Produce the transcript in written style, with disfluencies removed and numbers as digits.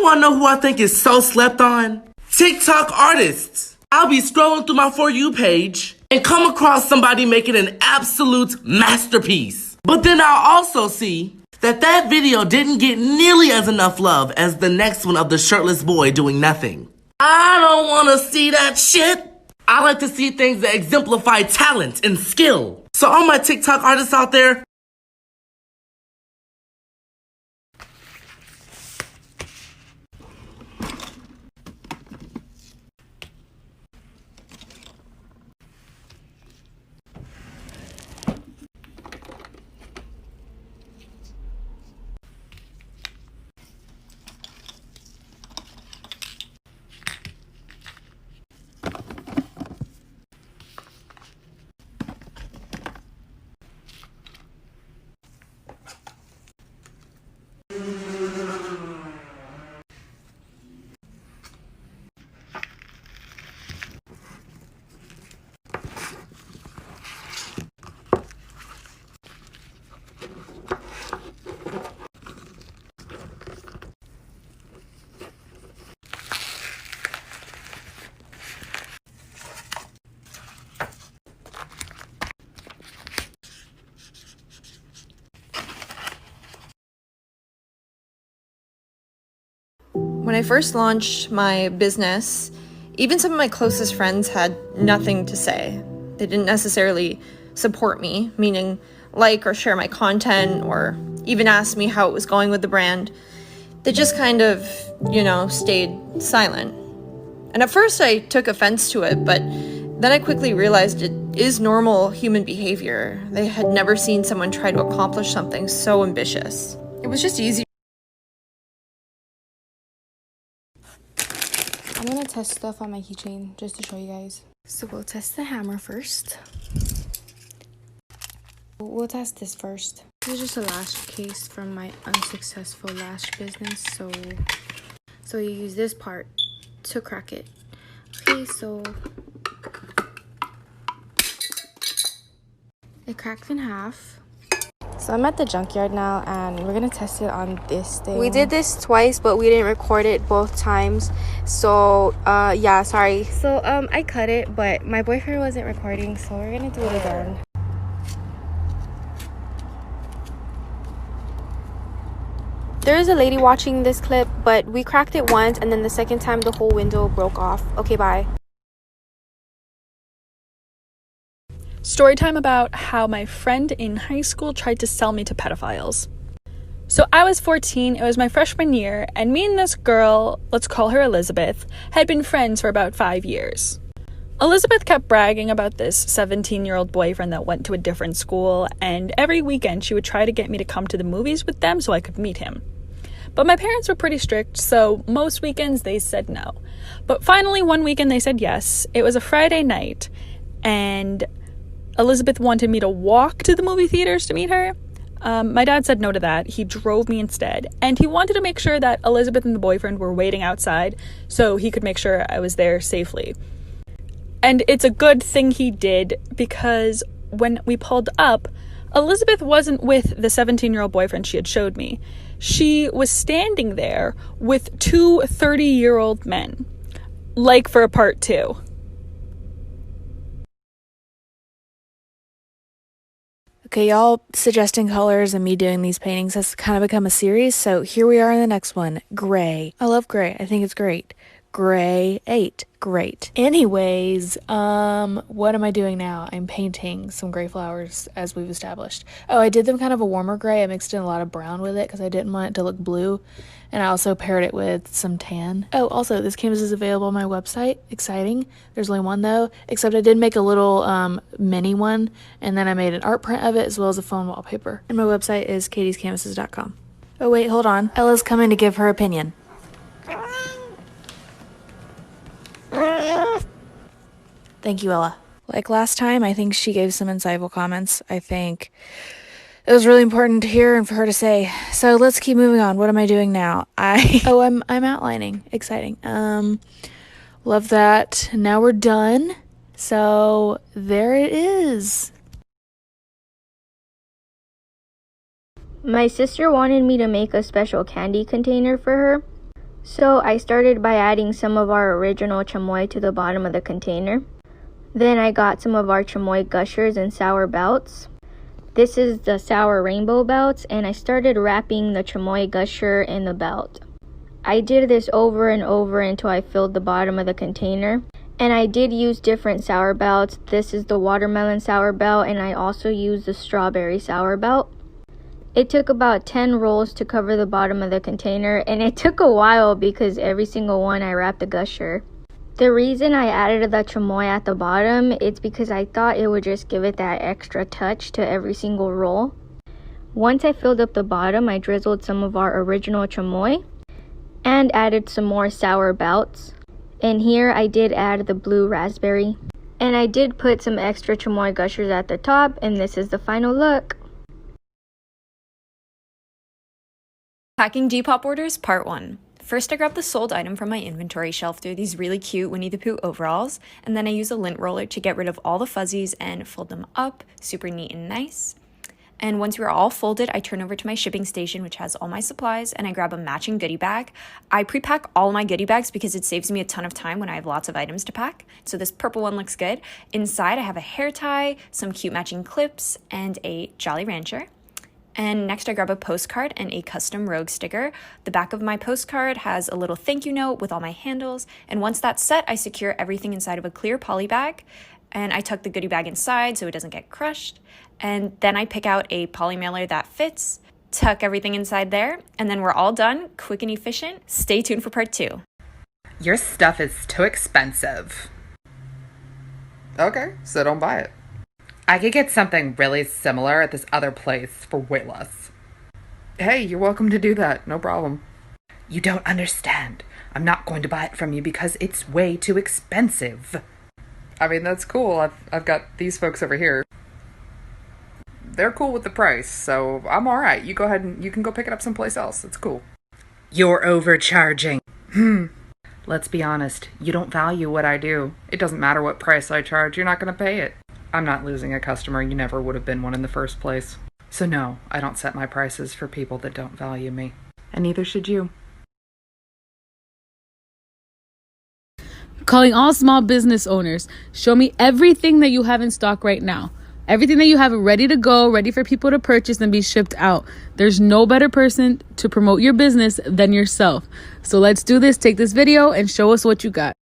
wanna know who I think is so slept on? TikTok artists. I'll be scrolling through my For You page and come across somebody making an absolute masterpiece. But then I'll also see that video didn't get nearly as enough love as the next one of the shirtless boy doing nothing. I don't wanna see that shit. I like to see things that exemplify talent and skill. So all my TikTok artists out there, When I first launched my business, even some of my closest friends had nothing to say. They didn't necessarily support me, meaning like or share my content or even ask me how it was going with the brand. They just kind of, stayed silent. And at first I took offense to it, but then I quickly realized it is normal human behavior. They had never seen someone try to accomplish something so ambitious. It was just easy. I'm gonna test stuff on my keychain just to show you guys. So we'll test the hammer first. We'll test this first. This is just a lash case from my unsuccessful lash business. So you use this part to crack it. Okay, so it cracked in half. So I'm at the junkyard now and we're gonna test it on this thing. We did this twice, but we didn't record it both times. So yeah, sorry. So I cut it, but my boyfriend wasn't recording, so we're gonna do it again. There's a lady watching this clip, but we cracked it once and then the second time the whole window broke off. Okay, bye. Story time about how my friend in high school tried to sell me to pedophiles. So I was 14, it was my freshman year, and me and this girl, let's call her Elizabeth, had been friends for about 5 years. Elizabeth kept bragging about this 17-year-old boyfriend that went to a different school, and every weekend she would try to get me to come to the movies with them so I could meet him. But my parents were pretty strict, so most weekends they said no. But finally one weekend they said yes. It was a Friday night, and Elizabeth wanted me to walk to the movie theaters to meet her. My dad said no to that. He drove me instead. And he wanted to make sure that Elizabeth and the boyfriend were waiting outside so he could make sure I was there safely. And it's a good thing he did, because when we pulled up, Elizabeth wasn't with the 17-year-old boyfriend she had showed me. She was standing there with two 30-year-old men. Like for a part 2. Okay, y'all, suggesting colors and me doing these paintings has kind of become a series, so here we are in the next one. Gray. I love gray. I think it's great. Gray 8. Great. Anyways, what am I doing now? I'm painting some gray flowers, as we've established. Oh, I did them kind of a warmer gray. I mixed in a lot of brown with it because I didn't want it to look blue. And I also paired it with some tan. Oh, also, this canvas is available on my website. Exciting. There's only one, though, except I did make a little mini one, and then I made an art print of it as well as a phone wallpaper. And my website is katiescanvases.com. Oh, wait, hold on. Ella's coming to give her opinion. Thank you, Ella. Like last time, I think she gave some insightful comments. I think it was really important to hear and for her to say. So let's keep moving on. What am I doing now? I'm outlining. Exciting. Love that. Now we're done. So there it is. My sister wanted me to make a special candy container for her. So I started by adding some of our original chamoy to the bottom of the container. Then I got some of our chamoy gushers and sour belts. This is the sour rainbow belts, and I started wrapping the chamoy gusher in the belt. I did this over and over until I filled the bottom of the container. And I did use different sour belts. This is the watermelon sour belt, and I also used the strawberry sour belt. It took about 10 rolls to cover the bottom of the container, and it took a while because every single one I wrapped a gusher. The reason I added the chamoy at the bottom is because I thought it would just give it that extra touch to every single roll. Once I filled up the bottom, I drizzled some of our original chamoy and added some more sour belts. And here I did add the blue raspberry. And I did put some extra chamoy gushers at the top, and this is the final look. Packing Depop orders, part 1. First, I grabbed the sold item from my inventory shelf through these really cute Winnie the Pooh overalls, and then I use a lint roller to get rid of all the fuzzies and fold them up, super neat and nice. And once we're all folded, I turn over to my shipping station, which has all my supplies, and I grab a matching goodie bag. I pre-pack all my goodie bags because it saves me a ton of time when I have lots of items to pack. So this purple one looks good. Inside, I have a hair tie, some cute matching clips, and a Jolly Rancher. And next I grab a postcard and a custom rogue sticker. The back of my postcard has a little thank you note with all my handles. And once that's set, I secure everything inside of a clear poly bag. And I tuck the goodie bag inside so it doesn't get crushed. And then I pick out a poly mailer that fits, tuck everything inside there, and then we're all done, quick and efficient. Stay tuned for part 2. Your stuff is too expensive. Okay, so don't buy it. I could get something really similar at this other place for way less. Hey, you're welcome to do that. No problem. You don't understand. I'm not going to buy it from you because it's way too expensive. I mean, that's cool. I've got these folks over here. They're cool with the price, so I'm all right. You go ahead and you can go pick it up someplace else. It's cool. You're overcharging. Let's be honest. You don't value what I do. It doesn't matter what price I charge. You're not going to pay it. I'm not losing a customer. You never would have been one in the first place. So no, I don't set my prices for people that don't value me. And neither should you. Calling all small business owners. Show me everything that you have in stock right now. Everything that you have ready to go, ready for people to purchase and be shipped out. There's no better person to promote your business than yourself. So let's do this. Take this video and show us what you got.